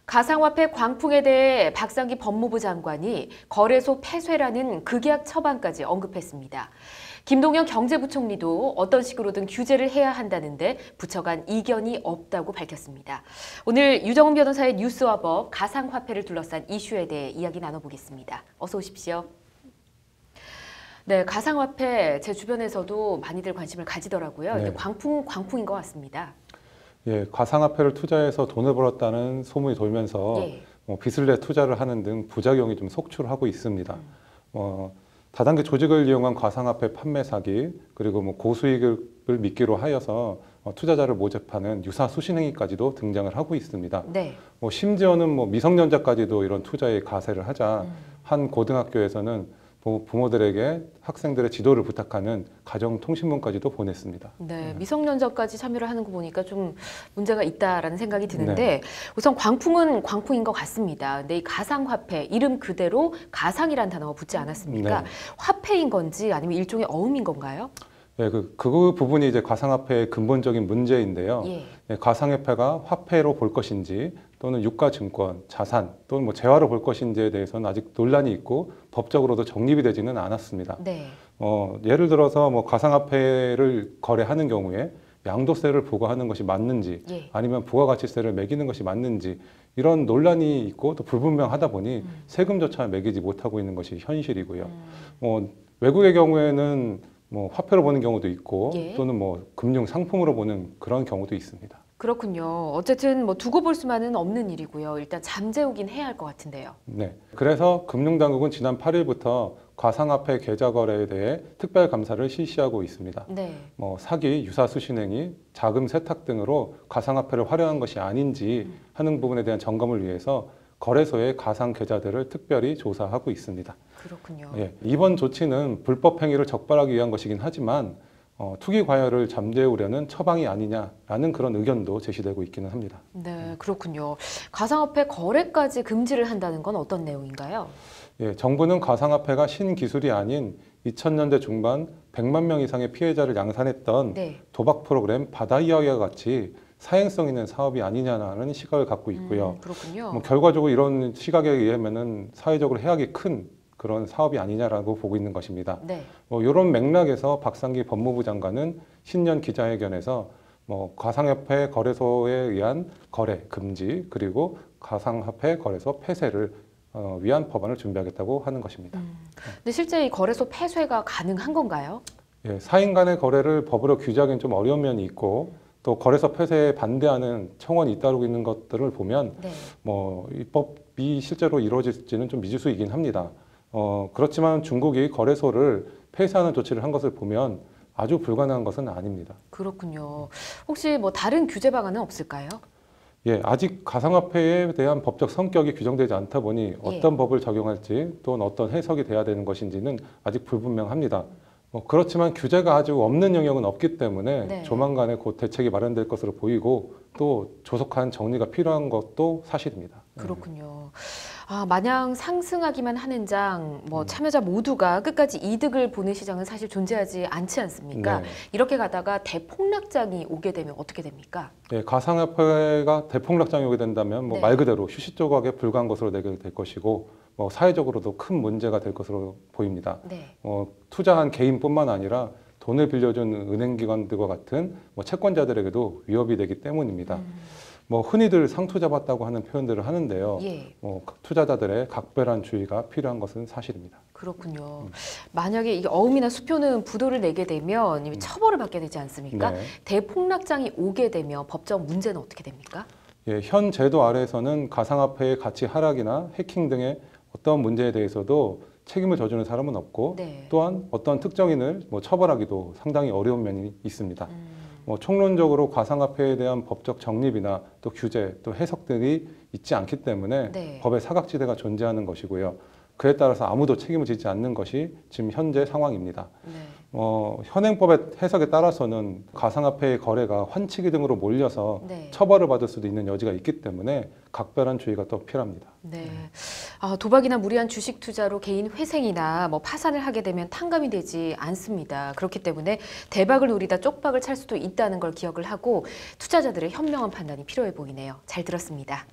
가상화폐 광풍에 대해 박상기 법무부 장관이 거래소 폐쇄라는 극약 처방까지 언급했습니다. 김동연 경제부총리도 어떤 식으로든 규제를 해야 한다는데 부처 간 이견이 없다고 밝혔습니다. 오늘 유정훈 변호사의 뉴스와 법, 가상화폐를 둘러싼 이슈에 대해 이야기 나눠보겠습니다. 어서 오십시오. 네, 가상화폐 제 주변에서도 많이들 관심을 가지더라고요. 네. 광풍인 것 같습니다. 예, 가상화폐를 투자해서 돈을 벌었다는 소문이 돌면서 예. 빚을 내 투자를 하는 등 부작용이 좀 속출하고 있습니다. 다단계 조직을 이용한 가상화폐 판매 사기, 그리고 고수익을 미끼로 하여서 투자자를 모집하는 유사 수신 행위까지도 등장을 하고 있습니다. 네. 심지어는 미성년자까지도 이런 투자에 가세를 하자 한 고등학교에서는 부모들에게 학생들의 지도를 부탁하는 가정통신문까지도 보냈습니다. 네, 미성년자까지 참여를 하는 거 보니까 좀 문제가 있다라는 생각이 드는데 네. 우선 광풍은 광풍인 것 같습니다. 근데 이 가상화폐, 이름 그대로 가상이란 단어가 붙지 않았습니까? 네. 화폐인 건지 아니면 일종의 어음인 건가요? 네, 그 부분이 이제 가상화폐의 근본적인 문제인데요. 예. 네, 가상화폐가 화폐로 볼 것인지 또는 유가증권, 자산 또는 재화로 볼 것인지에 대해서는 아직 논란이 있고 법적으로도 정립이 되지는 않았습니다. 네. 예를 들어서 가상화폐를 거래하는 경우에 양도세를 부과하는 것이 맞는지 예. 아니면 부가가치세를 매기는 것이 맞는지 이런 논란이 있고 또 불분명하다 보니 세금조차 매기지 못하고 있는 것이 현실이고요. 외국의 경우에는 화폐로 보는 경우도 있고 예. 또는 금융 상품으로 보는 그런 경우도 있습니다. 그렇군요. 어쨌든 두고 볼 수만은 없는 일이고요. 일단 잠재우긴 해야 할 것 같은데요. 네. 그래서 금융당국은 지난 8일부터 가상화폐 계좌 거래에 대해 특별 감사를 실시하고 있습니다. 네. 사기, 유사 수신행위, 자금 세탁 등으로 가상화폐를 활용한 것이 아닌지 하는 부분에 대한 점검을 위해서 거래소의 가상 계좌들을 특별히 조사하고 있습니다. 그렇군요. 예, 이번 조치는 불법 행위를 적발하기 위한 것이긴 하지만 투기 과열을 잠재우려는 처방이 아니냐라는 그런 의견도 제시되고 있기는 합니다. 네, 그렇군요. 가상화폐 거래까지 금지를 한다는 건 어떤 내용인가요? 예, 정부는 가상화폐가 신기술이 아닌 2000년대 중반 100만 명 이상의 피해자를 양산했던 네. 도박 프로그램 바다이아와 같이 사행성 있는 사업이 아니냐는 시각을 갖고 있고요. 그렇군요. 결과적으로 이런 시각에 의하면은 사회적으로 해악이 큰 그런 사업이 아니냐라고 보고 있는 것입니다. 네. 이런 맥락에서 박상기 법무부 장관은 신년 기자회견에서 가상화폐 거래소에 의한 거래 금지 그리고 가상화폐 거래소 폐쇄를 위한 법안을 준비하겠다고 하는 것입니다. 근데 실제 이 거래소 폐쇄가 가능한 건가요? 예, 사인 간의 거래를 법으로 규제하기는 좀 어려운 면이 있고 또 거래소 폐쇄에 반대하는 청원이 잇따르고 있는 것들을 보면 네. 이 법이 실제로 이루어질지는 좀 미지수이긴 합니다. 그렇지만 중국이 거래소를 폐쇄하는 조치를 한 것을 보면 아주 불가능한 것은 아닙니다. 그렇군요. 혹시 다른 규제 방안은 없을까요? 예, 아직 가상화폐에 대한 법적 성격이 규정되지 않다 보니 어떤 법을 적용할지 또는 어떤 해석이 돼야 되는 것인지는 아직 불분명합니다. 그렇지만 규제가 아주 없는 영역은 없기 때문에 네. 조만간에 곧 대책이 마련될 것으로 보이고 또 조속한 정리가 필요한 것도 사실입니다. 그렇군요. 마냥 상승하기만 하는 장, 참여자 모두가 끝까지 이득을 보는 시장은 사실 존재하지 않지 않습니까? 네. 이렇게 가다가 대폭락장이 오게 되면 어떻게 됩니까? 예, 가상화폐가 대폭락장이 오게 된다면 네. 말 그대로 휴식 조각에 불과한 것으로 되게 될 것이고 사회적으로도 큰 문제가 될 것으로 보입니다. 네. 투자한 개인뿐만 아니라 돈을 빌려준 은행기관들과 같은 채권자들에게도 위협이 되기 때문입니다. 흔히들 상투 잡았다고 하는 표현들을 하는데요. 예. 투자자들의 각별한 주의가 필요한 것은 사실입니다. 그렇군요. 만약에 이게 어음이나 수표는 부도를 내게 되면 이미 처벌을 받게 되지 않습니까? 네. 대폭락장이 오게 되면 법적 문제는 어떻게 됩니까? 예, 현 제도 아래에서는 가상화폐의 가치 하락이나 해킹 등의 어떤 문제에 대해서도 책임을 져주는 사람은 없고 네. 또한 어떤 특정인을 처벌하기도 상당히 어려운 면이 있습니다. 총론적으로 가상화폐에 대한 법적 정립이나 또 규제, 또 해석들이 있지 않기 때문에 네. 법의 사각지대가 존재하는 것이고요. 그에 따라서 아무도 책임을 지지 않는 것이 지금 현재 상황입니다. 네. 현행법의 해석에 따라서는 가상화폐의 거래가 환치기 등으로 몰려서 네. 처벌을 받을 수도 있는 여지가 있기 때문에 각별한 주의가 또 필요합니다. 네. 도박이나 무리한 주식 투자로 개인 회생이나 파산을 하게 되면 탕감이 되지 않습니다. 그렇기 때문에 대박을 노리다 쪽박을 찰 수도 있다는 걸 기억을 하고 투자자들의 현명한 판단이 필요해 보이네요. 잘 들었습니다.